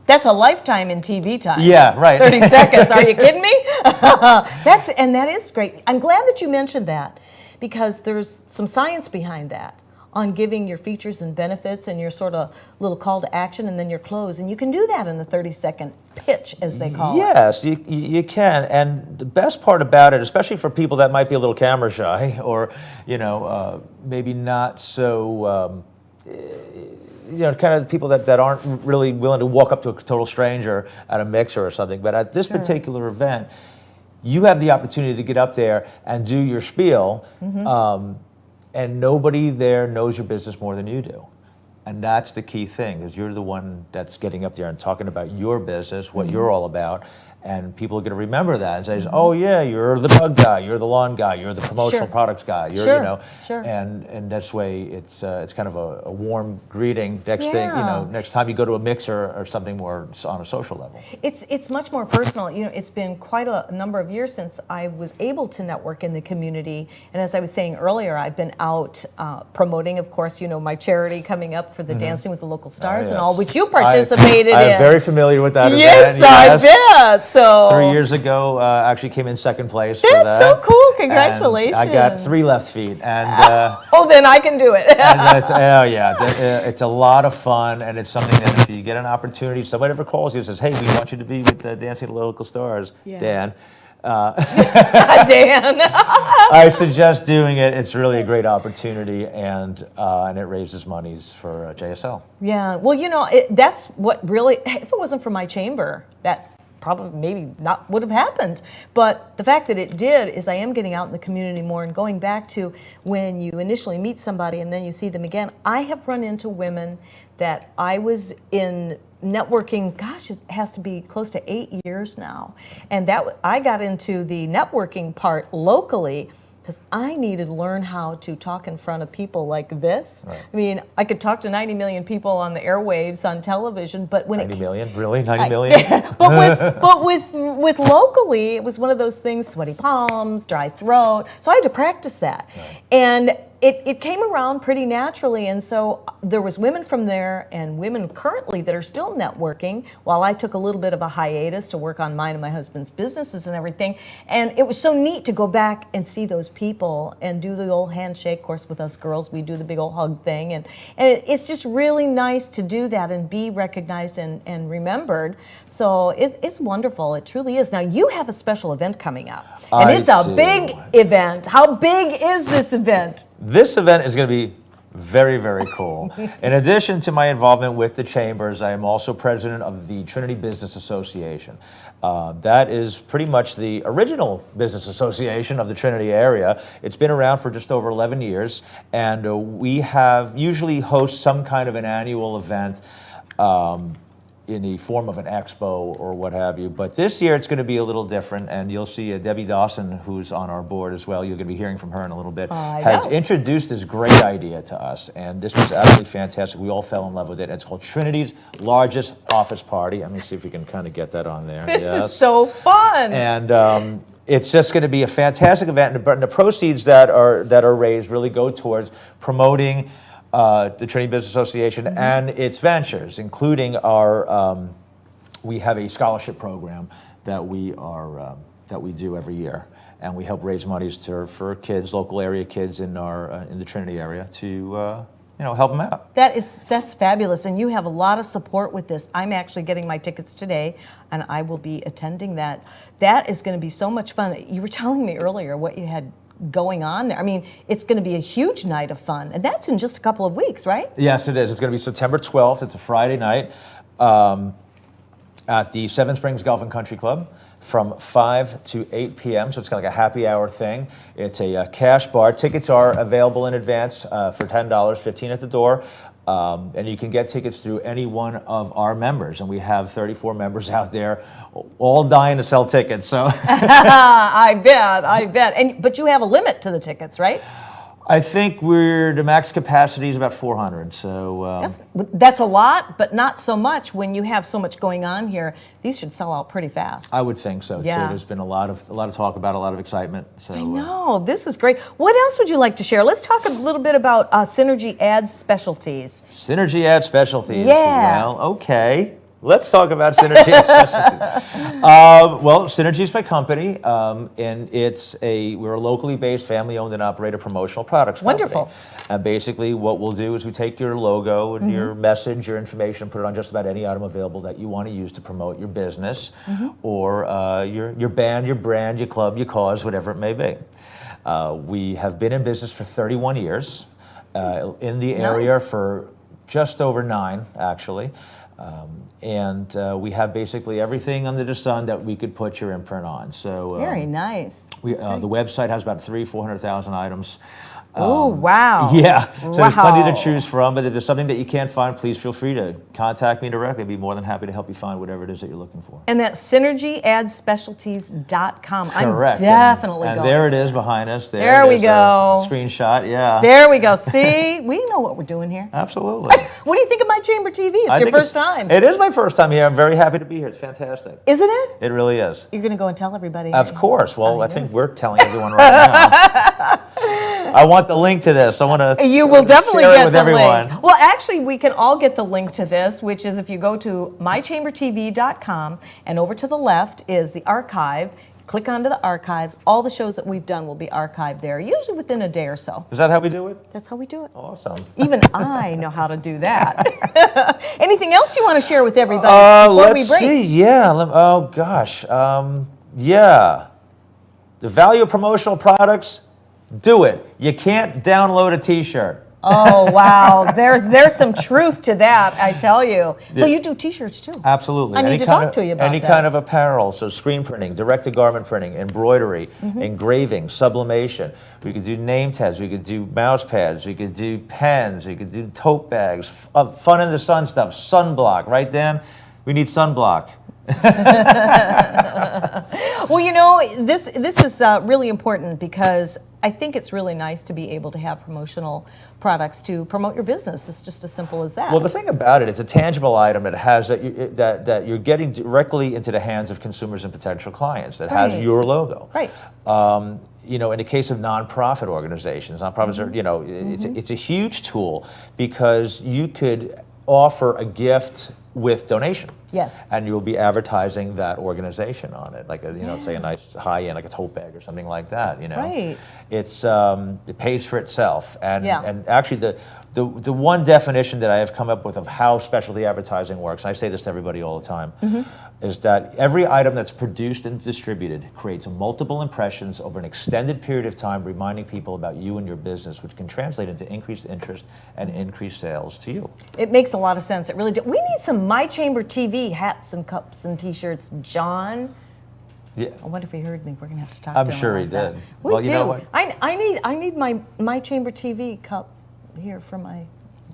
that's a lifetime in TV time. Yeah, right. 30 seconds. Are you kidding me? That is great. I'm glad that you mentioned that, because there's some science behind that, on giving your features and benefits and your sort of little call to action and then your close. And you can do that in the 30-second pitch, as they call it. Yes, you can. And the best part about it, especially for people that might be a little camera shy, or, maybe not so, kind of people that aren't really willing to walk up to a total stranger at a mixer or something. But at this particular event, you have the opportunity to get up there and do your spiel. And nobody there knows your business more than you do. And that's the key thing, is you're the one that's getting up there and talking about your business, what you're all about. And people are going to remember that and say, oh yeah, you're the bug guy, you're the lawn guy, you're the promotional products guy, and that's way it's kind of a warm greeting. Next thing, next time you go to a mixer or something more on a social level. It's much more personal. It's been quite a number of years since I was able to network in the community. And as I was saying earlier, I've been out promoting, of course, my charity coming up for the Dancing with the Local Stars and all, which you participated in. I'm very familiar with that event. Yes, I bet. So 3 years ago, actually came in second place. That's for that. so cool! Congratulations. And I got 3 left feet, and then I can do it. and it's a lot of fun, and it's something that if you get an opportunity, somebody ever calls you and says, "Hey, we want you to be with Dancing with the Local Stars," Dan. Dan. I suggest doing it. It's really a great opportunity, and it raises monies for JSL. Yeah, well, that's what really, if it wasn't for my chamber, that probably maybe not would have happened. But the fact that it did is I am getting out in the community more, and going back to when you initially meet somebody and then you see them again. I have run into women that I was in networking, gosh, it has to be close to 8 years now. And I got into the networking part locally because I needed to learn how to talk in front of people like this. Right. I mean, I could talk to 90 million people on the airwaves on television, but when 90 million? Really? 90 million? but with locally, it was one of those things, sweaty palms, dry throat. So I had to practice that. Right. And it came around pretty naturally, and so there was women from there and women currently that are still networking while I took a little bit of a hiatus to work on mine and my husband's businesses and everything. And it was so neat to go back and see those people and do the old handshake. Of course, with us girls, we do the big old hug thing. And it's just really nice to do that and be recognized and remembered. So it's wonderful. It truly is. Now, you have a special event coming up. And it's a big event. How big is this event? This event is going to be very, very cool. In addition to my involvement with the Chambers, I am also president of the Trinity Business Association. That is pretty much the original business association of the Trinity area. It's been around for just over 11 years, and we have usually host some kind of an annual event in the form of an expo or what have you. But this year it's going to be a little different, and you'll see Debbie Dawson, who's on our board as well, you're going to be hearing from her in a little bit, has introduced this great idea to us, and this was absolutely fantastic. We all fell in love with it. It's called Trinity's Largest Office Party. Let me see if we can kind of get that on there. This is so fun. And it's just going to be a fantastic event, and the proceeds that are raised really go towards promoting the Trinity Business Association and its ventures, including our, we have a scholarship program that we do every year, and we help raise monies for kids, local area kids in the Trinity area to help them out. That's fabulous, and you have a lot of support with this. I'm actually getting my tickets today, and I will be attending that. That is going to be so much fun. You were telling me earlier what you had going on there. I mean, it's going to be a huge night of fun, and that's in just a couple of weeks, right? Yes, it is. It's going to be September 12th. It's a Friday night at the Seven Springs Golf and Country Club from 5 to 8 p.m., so it's kind of like a happy hour thing. It's a cash bar. Tickets are available in advance for $10, $15 at the door. And you can get tickets through any one of our members, and we have 34 members out there, all dying to sell tickets. So I bet. But you have a limit to the tickets, right? I think the max capacity is about 400. So that's a lot, but not so much when you have so much going on here. These should sell out pretty fast. I would think so too. There's been a lot of talk about, a lot of excitement. So I know this is great. What else would you like to share? Let's talk a little bit about Synergy Ad Specialties. Synergy Ad Specialties. Yeah. Well, okay. Let's talk about Synergy Ad Specialties. Well, Synergy is my company, and we're a locally based, family-owned and operated promotional products company. Wonderful. And basically, what we'll do is we take your logo and your message, your information, put it on just about any item available that you want to use to promote your business or your band, your brand, your club, your cause, whatever it may be. We have been in business for 31 years, in the area for just over 9, actually. And we have basically everything under the sun that we could put your imprint on. So very nice. The website has about 400,000 items. Oh, wow. Yeah, so there's plenty to choose from, but if there's something that you can't find, please feel free to contact me directly. I'd be more than happy to help you find whatever it is that you're looking for. And that's synergyadspecialties.com. Correct. I'm definitely going. And there it is behind us. There we go. Screenshot, yeah. There we go. See, we know what we're doing here. Absolutely. What do you think of my Chamber TV? It's your first time. It is my first time here. I'm very happy to be here. It's fantastic. Isn't it? It really is. You're going to go and tell everybody. Of course. Well, I think we're telling everyone right now. I want the link to this. I want to. You will definitely get the everyone. link. Well, actually, we can all get the link to this, which is if you go to mychambertv.com and over to the left is the archive. Click onto the archives. All the shows that we've done will be archived there, usually within a day or so. Is that how we do it? That's how we do it. Awesome. Even I know how to do that. Anything else you want to share with everybody before we break? Let's see. Yeah. Oh gosh. Yeah. The value of promotional products, do it. You can't download a t-shirt. Oh, wow. There's some truth to that, I tell you. So you do T-shirts too? Absolutely. I need to talk to you about any that. kind of apparel, so screen printing, direct-to-garment printing, embroidery, engraving, sublimation. We could do name tags, we could do mouse pads, we could do pens, we could do tote bags, fun in the sun stuff, sunblock, right, Dan? We need sunblock. Well, you know, this is really important because I think it's really nice to be able to have promotional products to promote your business. It's just as simple as that. Well, the thing about it, it's a tangible item that has that you're getting directly into the hands of consumers and potential clients. That has your logo. Right. You know, in the case of nonprofit organizations, nonprofits are, you know, it's a huge tool because you could offer a gift with donation. Yes. And you'll be advertising that organization on it, like a, you know, say a nice high-end, like a tote bag or something like that. You know, Right. It's it pays for itself, and Yeah. and actually the one definition that I have come up with of how specialty advertising works, and I say this to everybody all the time, is that every item that's produced and distributed creates multiple impressions over an extended period of time, reminding people about you and your business, which can translate into increased interest and increased sales to you. It makes a lot of sense. It really does. We need some My Chamber TV hats and cups and T-shirts. John, Yeah. I wonder if he heard me. We're gonna have to talk I'm to him sure about he that. did. We Well, do. you know what? I need my Chamber TV cup here for my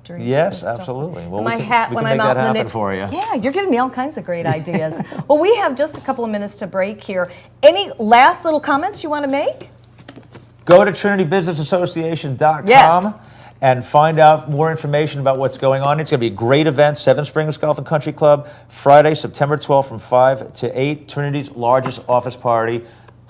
drinks. Yes, and stuff. absolutely. Well, And we my can- hat we when can I'm make out that in the happen for you. Yeah, you're giving me all kinds of great ideas. Well, we have just a couple of minutes to break here. Any last little comments you want to make? Go to TrinityBusinessAssociation.com Yes. and find out more information about what's going on. It's going to be a great event, Seven Springs Golf and Country Club, Friday, September 12th from 5 to 8, Trinity's largest office party,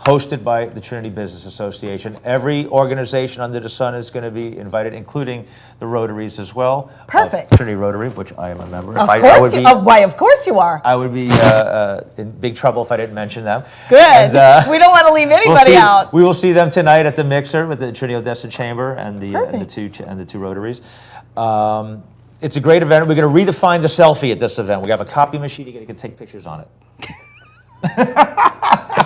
hosted by the Trinity Business Association. Every organization under the sun is going to be invited, including the Rotaries as well. Perfect. Trinity Rotary, which I am a member. Of I course would you. be, Why? Of course you are. I would be in big trouble if I didn't mention them. Good. And, We don't want to leave anybody out. We will see them tonight at the Mixer with the Trinity Odessa Chamber and the two Rotaries. It's a great event. We're going to redefine the selfie at this event. We have a copy machine. You can take pictures on it.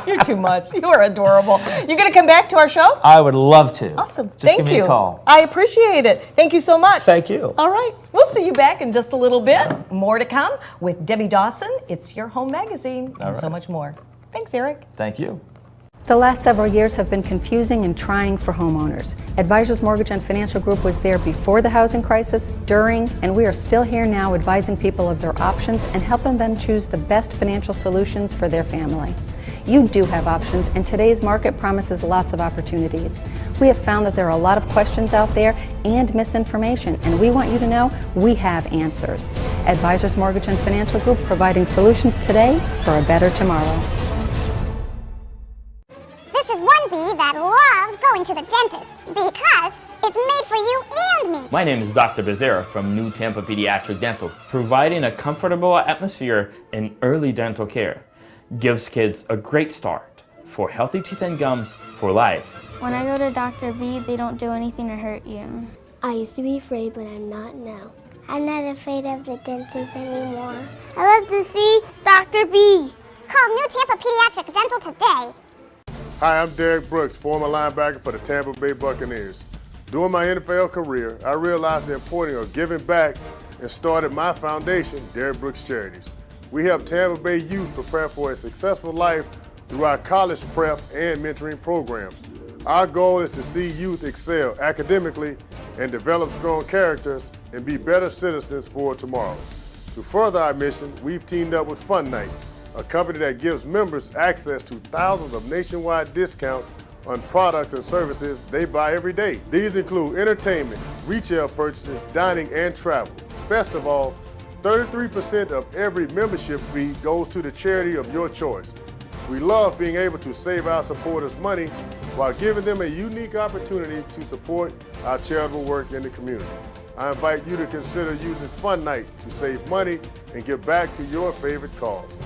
You're too much. You are adorable. You're going to come back to our show? I would love to. Awesome. Just Thank give me you. a call. I appreciate it. Thank you so much. Thank you. All right. We'll see you back in just a little bit. More to come with Debbie Dawson. It's Your Home Magazine and so much more. Thanks, Eric. Thank you. The last several years have been confusing and trying for homeowners. Advisors Mortgage and Financial Group was there before the housing crisis, during, and we are still here now advising people of their options and helping them choose the best financial solutions for their family. You do have options, and today's market promises lots of opportunities. We have found that there are a lot of questions out there and misinformation, and we want you to know we have answers. Advisors Mortgage and Financial Group, providing solutions today for a better tomorrow. This is one bee that loves going to the dentist because it's made for you and me. My name is Dr. Becerra from New Tampa Pediatric Dental, providing a comfortable atmosphere in early dental care. Gives kids a great start for healthy teeth and gums for life. When I go to Dr. B, they don't do anything to hurt you. I used to be afraid, but I'm not now. I'm not afraid of the dentist anymore. I love to see Dr. B. Call New Tampa Pediatric Dental today. Hi, I'm Derek Brooks, former linebacker for the Tampa Bay Buccaneers. During my NFL career, I realized the importance of giving back and started my foundation, Derek Brooks Charities. We help Tampa Bay youth prepare for a successful life through our college prep and mentoring programs. Our goal is to see youth excel academically and develop strong characters and be better citizens for tomorrow. To further our mission, we've teamed up with Fun Night, a company that gives members access to thousands of nationwide discounts on products and services they buy every day. These include entertainment, retail purchases, dining, and travel. Best of all, 33% of every membership fee goes to the charity of your choice. We love being able to save our supporters money while giving them a unique opportunity to support our charitable work in the community. I invite you to consider using Fun Night to save money and give back to your favorite cause.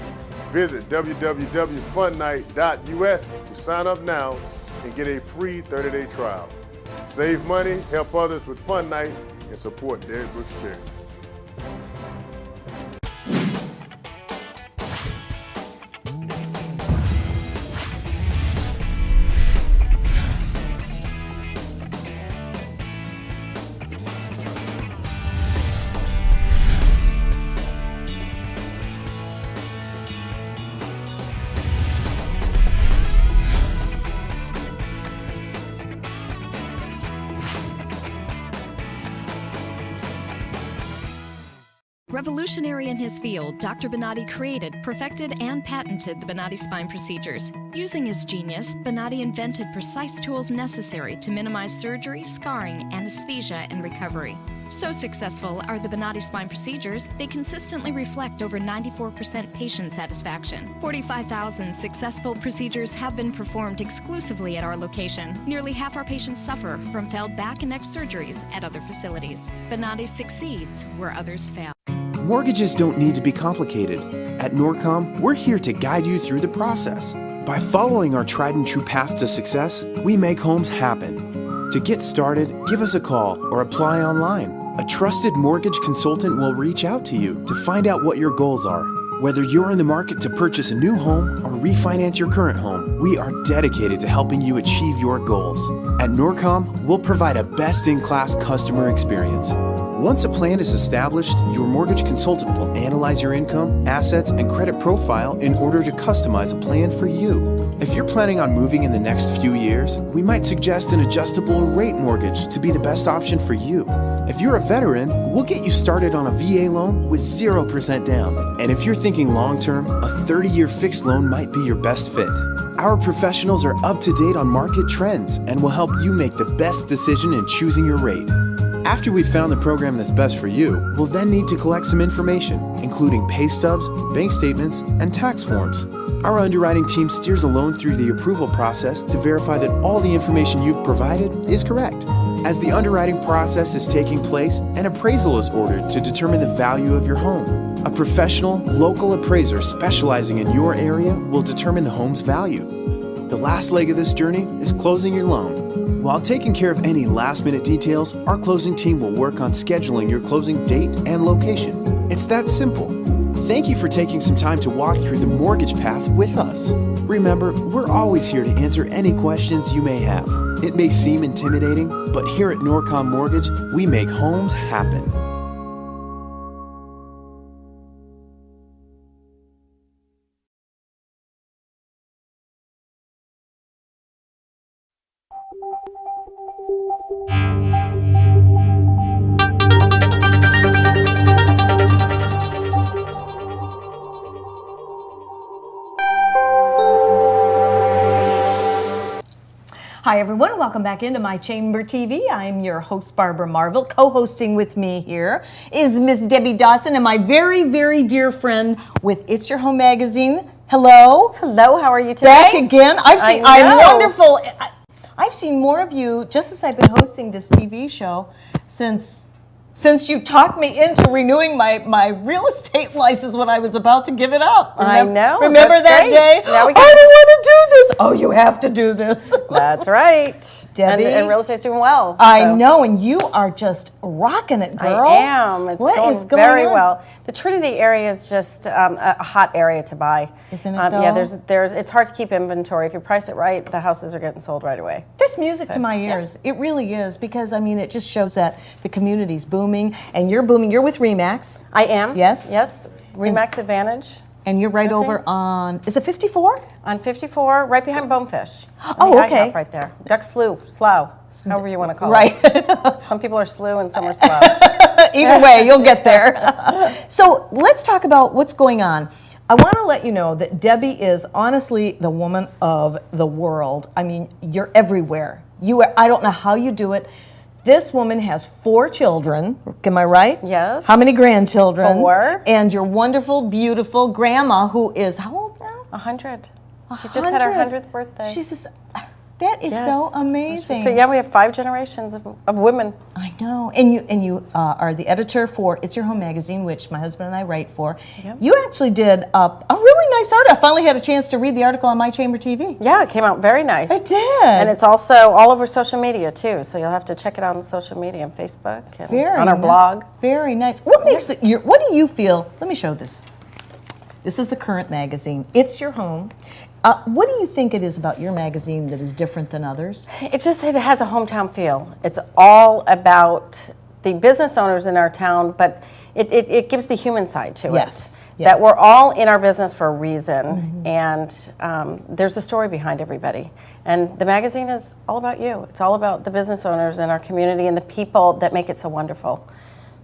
Visit www.funnight.us to sign up now and get a free 30-day trial. Save money, help others with Fun Night, and support Derek Brooks Charities. Revolutionary in his field, Dr. Bonatti created, perfected, and patented the Bonatti spine procedures. Using his genius, Bonatti invented precise tools necessary to minimize surgery, scarring, anesthesia, and recovery. So successful are the Bonatti spine procedures, they consistently reflect over 94% patient satisfaction. 45,000 successful procedures have been performed exclusively at our location. Nearly half our patients suffer from failed back and neck surgeries at other facilities. Bonatti succeeds where others fail. Mortgages don't need to be complicated. At Norcom, we're here to guide you through the process. By following our tried and true path to success, we make homes happen. To get started, give us a call or apply online. A trusted mortgage consultant will reach out to you to find out what your goals are. Whether you're in the market to purchase a new home or refinance your current home, we are dedicated to helping you achieve your goals. At Norcom, we'll provide a best-in-class customer experience. Once a plan is established, your mortgage consultant will analyze your income, assets, and credit profile in order to customize a plan for you. If you're planning on moving in the next few years, we might suggest an adjustable rate mortgage to be the best option for you. If you're a veteran, we'll get you started on a VA loan with 0% down. And if you're thinking long-term, a 30-year fixed loan might be your best fit. Our professionals are up to date on market trends and will help you make the best decision in choosing your rate. After we've found the program that's best for you, we'll then need to collect some information, including pay stubs, bank statements, and tax forms. Our underwriting team steers a loan through the approval process to verify that all the information you've provided is correct. As the underwriting process is taking place, an appraisal is ordered to determine the value of your home. A professional, local appraiser specializing in your area will determine the home's value. The last leg of this journey is closing your loan. While taking care of any last-minute details, our closing team will work on scheduling your closing date and location. It's that simple. Thank you for taking some time to walk through the mortgage path with us. Remember, we're always here to answer any questions you may have. It may seem intimidating, but here at Norcom Mortgage, we make homes happen. Hi everyone, welcome back into My Chamber TV. I'm your host Barbara Marville. Co-hosting with me here is Miss Debbie Dawson and my very, very dear friend with It's Your Home magazine. Hello. Hello, how are you today? Back again. I'm wonderful. I've seen more of you just as I've been hosting this TV show since you talked me into renewing my real estate license when I was about to give it up. I know. Remember that great. day? Now we I don't want to do this. Oh, you have to do this. That's right. Debbie. And real estate's doing well. I know, and you are just rocking it, girl. I am. It's going very well. The Trinity area is just a hot area to buy. Isn't it though? Yeah, it's hard to keep inventory. If you price it right, the houses are getting sold right away. That's music to my ears. Yeah. It really is, because I mean, it just shows that the community's booming, and you're booming. You're with RE/MAX. I am. Yes. Yes. RE/MAX Advantage. And you're right over on, is it 54? On 54, right behind Bonefish. Oh, okay. Right there. Duck Slough, however you want to call it. Right. Some people are slough and some are slow. Either way, you'll get there. So let's talk about what's going on. I want to let you know that Debbie is honestly the woman of the world. I mean, you're everywhere. I don't know how you do it. This woman has 4 children, am I right? Yes. How many grandchildren? 4. And your wonderful, beautiful grandma, who is how old now? 100. She just had her 100th birthday. She's just, that is so amazing. Yeah, we have 5 generations of women. I know. And you are the editor for It's Your Home magazine, which my husband and I write for. Yep. You actually did a really nice article. I finally had a chance to read the article on My Chamber TV. Yeah, it came out very nice. It did. And it's also all over social media, too. So you'll have to check it out on social media, on Facebook, and on our blog. Very nice. What makes it, what do you feel, let me show this. This is the current magazine. It's Your Home. What do you think it is about your magazine that is different than others? It has a hometown feel. It's all about the business owners in our town, but it gives the human side to it. Yes. That we're all in our business for a reason, and there's a story behind everybody. And the magazine is all about you. It's all about the business owners in our community and the people that make it so wonderful.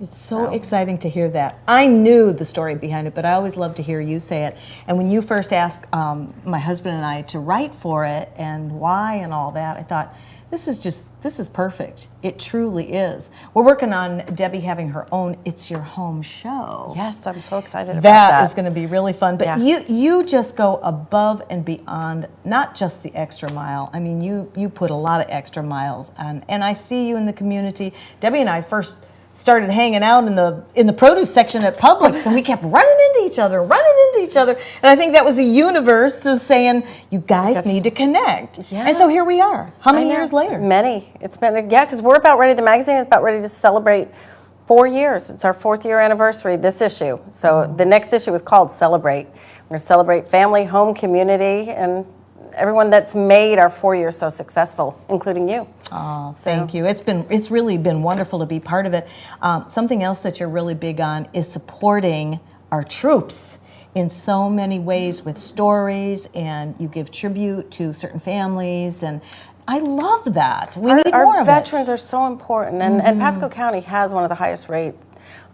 It's so exciting to hear that. I knew the story behind it, but I always love to hear you say it. And when you first asked my husband and I to write for it and why and all that, I thought, this is perfect. It truly is. We're working on Debbie having her own It's Your Home show. Yes, I'm so excited about that. That is going to be really fun. But you just go above and beyond, not just the extra mile. I mean, you put a lot of extra miles on. And I see you in the community. Debbie and I first started hanging out in the produce section at Publix, and we kept running into each other. And I think that was the universe saying, you guys need to connect. Yeah. And so here we are. How many years later? Many. It's been, because we're about ready, the magazine is about ready to celebrate 4 years. It's our 4th year anniversary, this issue. So the next issue is called Celebrate. We're going to celebrate family, home, community, and everyone that's made our 4 years so successful, including you. Oh, thank you. It's really been wonderful to be part of it. Something else that you're really big on is supporting our troops in so many ways with stories, and you give tribute to certain families, and I love that. We need more of it. Our veterans are so important, and Pasco County has one of the highest rates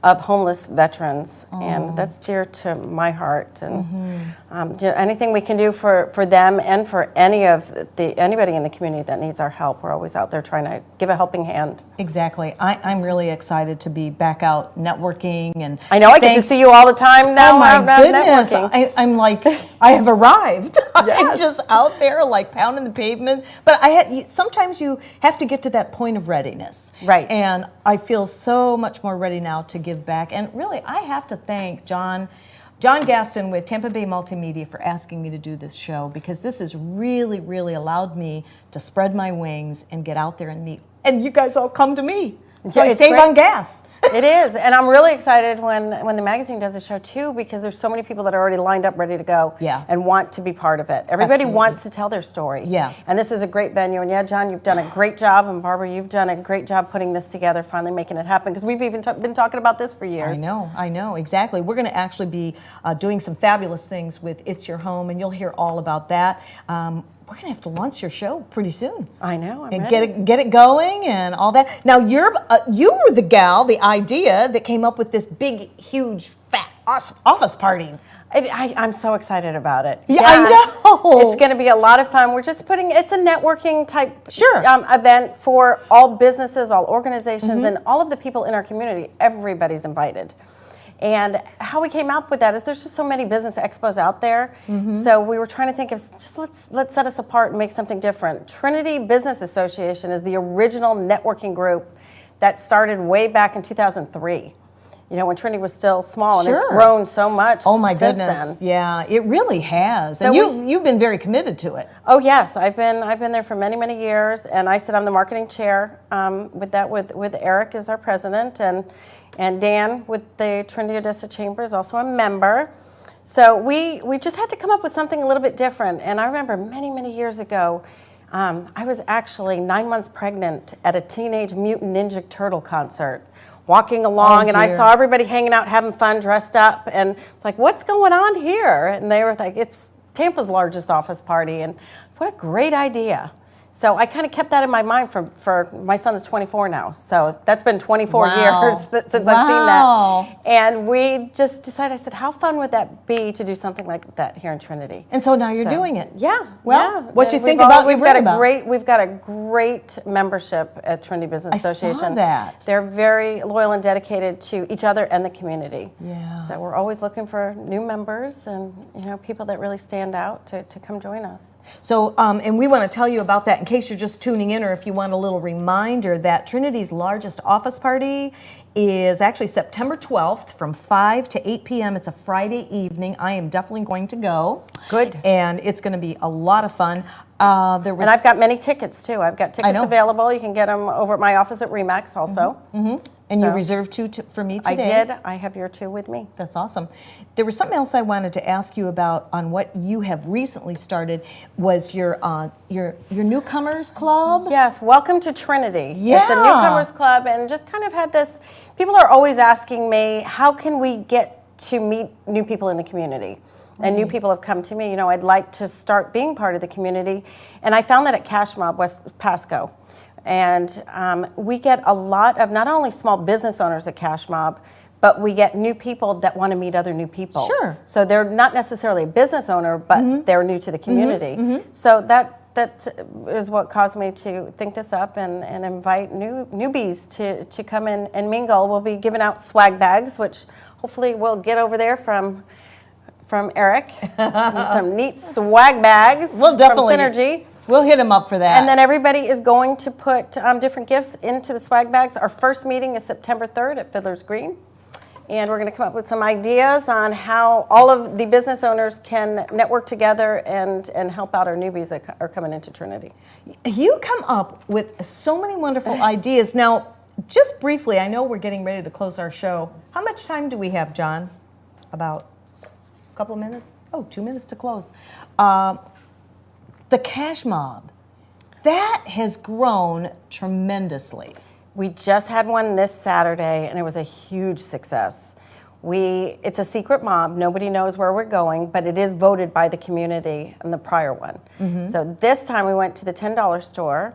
of homeless veterans, and that's dear to my heart. And anything we can do for them and for anybody in the community that needs our help, we're always out there trying to give a helping hand. Exactly. I'm really excited to be back out networking, and I know I get to see you all the time now. Oh my goodness! Networking. I'm like, I have arrived. I'm just out there like pounding the pavement. But sometimes you have to get to that point of readiness, right? And I feel so much more ready now to give back. And really, I have to thank John Gaston with Tampa Bay Multimedia for asking me to do this show, because this has really, really allowed me to spread my wings and get out there and meet. And you guys all come to me. So I save on gas. It is, and I'm really excited when the magazine does a show too, because there's so many people that are already lined up, ready to go, and want to be part of it. Everybody wants to tell their story. Yeah. And this is a great venue, and John, you've done a great job, and Barbara, you've done a great job putting this together, finally making it happen, because we've even been talking about this for years. I know, exactly. We're going to actually be doing some fabulous things with It's Your Home, and you'll hear all about that. We're going to have to launch your show pretty soon. I know, I'm and ready. get it going and all that. Now, you were the idea that came up with this big, huge, fat office party. I'm so excited about it. Yeah, I know. It's going to be a lot of fun. We're just it's a networking type event for all businesses, all organizations, and all of the people in our community. Everybody's invited. And how we came up with that is there's just so many business expos out there. So we were trying to think of let's set us apart and make something different. Trinity Business Association is the original networking group that started way back in 2003. You know, when Trinity was still small, and it's grown so much. Oh my since goodness! then. Yeah, it really has. So and you've been very committed to it. Oh yes, I've been there for many years, and I sit on the marketing chair with Eric as our president, and Dan with the Trinity Odessa Chamber is also a member. So we just had to come up with something a little bit different. And I remember many years ago, I was actually 9 months pregnant at a Teenage Mutant Ninja Turtle concert, walking along, and I saw everybody hanging out, having fun, dressed up, and it's like, what's going on here? And they were like, it's Tampa's largest office party, and what a great idea. So I kind of kept that in my mind for my son is 24 now. So that's been 24 years since I've seen that. And we just decided, I said, how fun would that be to do something like that here in Trinity? And so now you're doing it. Yeah. Well, what you think about we've got a great membership at Trinity Business Association. I saw that. They're very loyal and dedicated to each other and the community. Yeah. So we're always looking for new members and people that really stand out to come join us. So and we want to tell you about that in case you're just tuning in, or if you want a little reminder that Trinity's largest office party is actually September 12th from 5 to 8 p.m. It's a Friday evening. I am definitely going to go. Good. And it's going to be a lot of fun. And I've got many tickets too. I've got tickets available. You can get them over at my office at Remax also. And you reserved 2 for me today. I did. I have your 2 with me. That's awesome. There was something else I wanted to ask you about on what you have recently started. Was your newcomers club? Yes. Welcome to Trinity. Yeah. It's a newcomers club, and just kind of had this. People are always asking me, how can we get to meet new people in the community? And new people have come to me, I'd like to start being part of the community. And I found that at Cash Mob West Pasco. And we get a lot of not only small business owners at Cash Mob, but we get new people that want to meet other new people. Sure. So they're not necessarily a business owner, but they're new to the community. So that is what caused me to think this up and invite newbies to come in and mingle. We'll be giving out swag bags, which hopefully we'll get over there from Eric. Some neat swag bags We'll definitely from Synergy. We'll hit him up for that. And then everybody is going to put different gifts into the swag bags. Our first meeting is September 3rd at Fiddler's Green. And we're going to come up with some ideas on how all of the business owners can network together and help out our newbies that are coming into Trinity. You come up with so many wonderful ideas. Now, just briefly, I know we're getting ready to close our show. How much time do we have, John? About a couple of minutes? Oh, 2 minutes to close. The Cash Mob, that has grown tremendously. We just had one this Saturday, and it was a huge success. It's a secret mob. Nobody knows where we're going, but it is voted by the community in the prior one. So this time we went to the $10 store,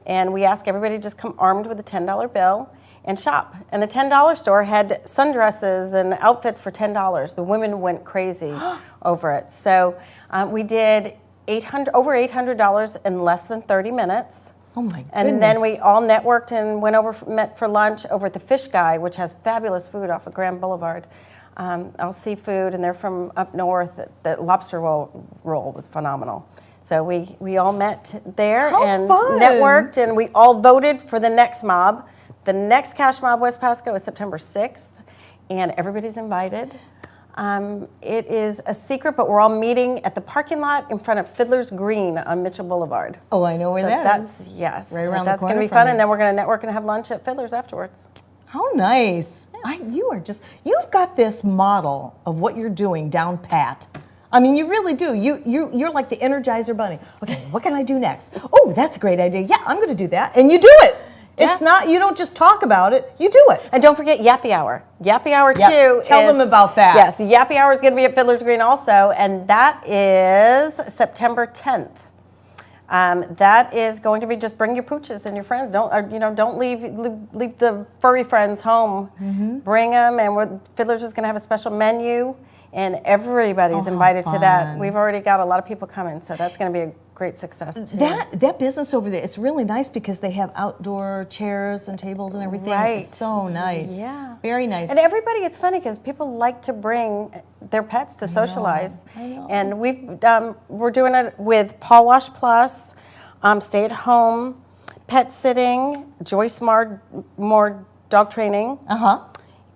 and we asked everybody to just come armed with a $10 bill and shop. And the $10 store had sundresses and outfits for $10. The women went crazy over it. So we did over $800 in less than 30 minutes. Oh my goodness. And then we all networked and met for lunch over at the Fish Guy, which has fabulous food off of Grand Boulevard. All seafood, and they're from up north. The lobster roll was phenomenal. So we all met there and networked, and we all voted for the next mob. The next Cash Mob West Pasco is September 6th, and everybody's invited. It is a secret, but we're all meeting at the parking lot in front of Fiddler's Green on Mitchell Boulevard. Oh, I know where that is. Yes. Right around the corner. That's going to be fun, and then we're going to network and have lunch at Fiddler's afterwards. How nice. You've got this model of what you're doing down pat. I mean, you really do. You're like the Energizer Bunny. Okay, what can I do next? Oh, that's a great idea. Yeah, I'm going to do that. And you do it. It's not, you don't just talk about it, you do it. And don't forget Yappy Hour. Yappy Hour too. Tell them about that. Yes, Yappy Hour is going to be at Fiddler's Green also, and that is September 10th. That is going to be just bring your pooches and your friends. Don't leave the furry friends home. Bring them, and Fiddler's is going to have a special menu, and everybody's invited to that. We've already got a lot of people coming, so that's going to be a great success too. That business over there, it's really nice because they have outdoor chairs and tables and everything. Right. It's so nice. Yeah. Very nice. And everybody, it's funny because people like to bring their pets to socialize. I know. And we're doing it with Paw Wash Plus, Stay at Home, Pet Sitting, Joyce Moore Dog Training.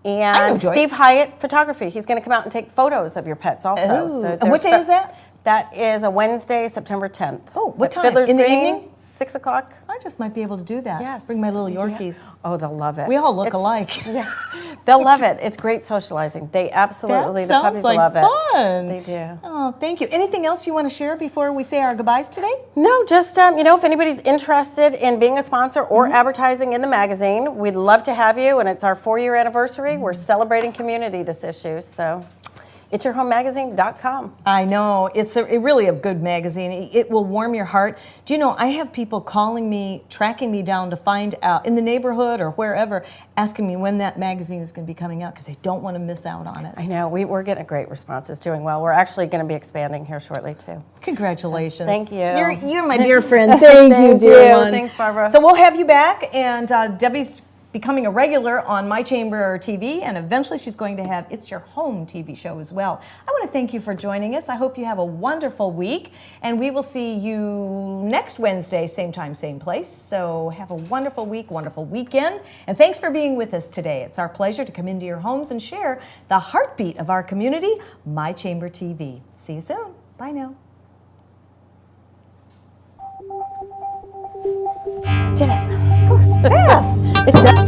And Steve Hyatt Photography. He's going to come out and take photos of your pets also. Ooh. So And what day is that? That is a Wednesday, September 10th. Oh, what time? Fiddler's In the Green, evening? 6 o'clock. I just might be able to do that. Yes. Bring my little Yorkies. Yeah. Oh, they'll love it. We all look alike. Yeah, they'll love it. It's great socializing. They absolutely, the puppies love it. Fun. They do. Oh, thank you. Anything else you want to share before we say our goodbyes today? No, just, if anybody's interested in being a sponsor or advertising in the magazine, we'd love to have you. And it's our 4-year anniversary. We're celebrating community this issue. So itsyourhomemagazine.com. I know. It's really a good magazine. It will warm your heart. Do you know, I have people calling me, tracking me down to find out in the neighborhood or wherever, asking me when that magazine is going to be coming out because they don't want to miss out on it. I know. We're getting a great response. It's doing well. We're actually going to be expanding here shortly, too. Congratulations. So, thank you. You're my dear friend. Thank you, dear one. Thanks, Barbara. So we'll have you back, and Debbie's becoming a regular on My Chamber TV, and eventually she's going to have It's Your Home TV show as well. I want to thank you for joining us. I hope you have a wonderful week, and we will see you next Wednesday, same time, same place. So have a wonderful week, wonderful weekend, and thanks for being with us today. It's our pleasure to come into your homes and share the heartbeat of our community, My Chamber TV. See you soon. Bye now. Did it? Goes fast.